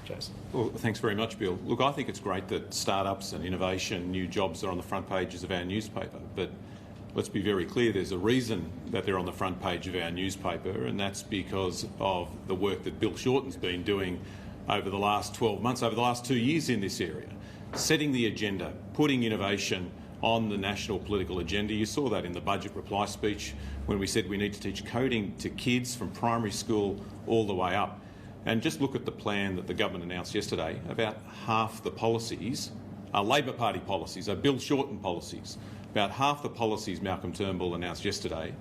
Jason. Well, thanks very much, Bill. Look, I think it's great that startups and innovation, new jobs are on the front pages of our newspaper, but let's be very clear, there's a reason that they're on the front page of our newspaper, and that's because of the work that Bill Shorten's been doing over the last 12 months, over the last 2 years in this area, setting the agenda, putting innovation on the national political agenda. You saw that in the budget reply speech when we said we need to teach coding to kids from primary school all the way up. And just look at the plan that the government announced yesterday. About half the policies are Labor Party policies, are Bill Shorten policies. About half the policies Malcolm Turnbull announced yesterday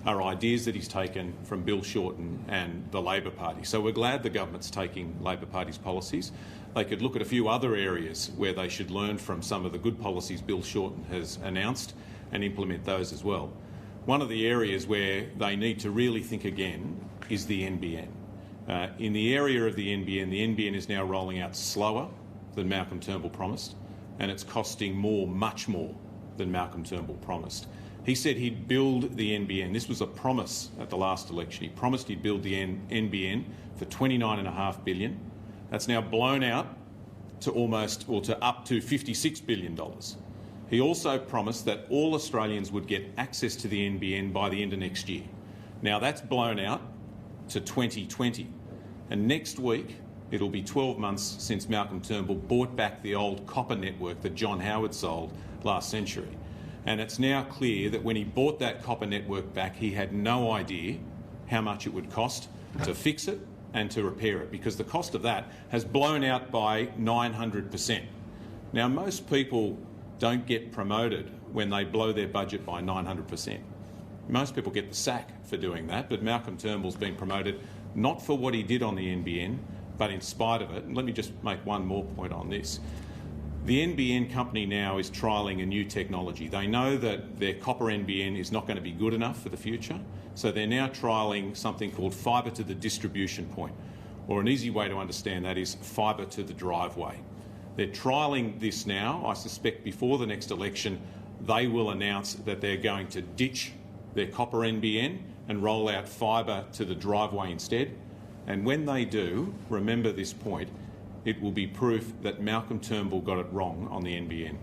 are ideas that he's taken from Bill Shorten and the Labor Party. So we're glad the government's taking Labor Party's policies. They could look at a few other areas where they should learn from some of the good policies Bill Shorten has announced and implement those as well. One of the areas where they need to really think again is the NBN. In the area of the NBN is now rolling out slower than Malcolm Turnbull promised, and it's costing more, much more, than Malcolm Turnbull promised. He said he'd build the NBN. This was a promise at the last election. He promised he'd build the NBN for $29.5 billion. That's now blown out to up to $56 billion. He also promised that all Australians would get access to the NBN by the end of next year. Now that's blown out to 2020. And next week, it'll be 12 months since Malcolm Turnbull bought back the old copper network that John Howard sold last century. And it's now clear that when he bought that copper network back, he had no idea how much it would cost to fix it and to repair it, because the cost of that has blown out by 900%. Now, most people don't get promoted when they blow their budget by 900%. Most people get the sack for doing that, but Malcolm Turnbull's been promoted not for what he did on the NBN, but in spite of it. And let me just make one more point on this. The NBN company now is trialling a new technology. They know that their copper NBN is not going to be good enough for the future, so they're now trialling something called fibre to the distribution point, or an easy way to understand that is fibre to the driveway. They're trialling this now. I suspect before the next election they will announce that they're going to ditch their copper NBN and roll out fibre to the driveway instead. And when they do, remember this point, it will be proof that Malcolm Turnbull got it wrong on the NBN.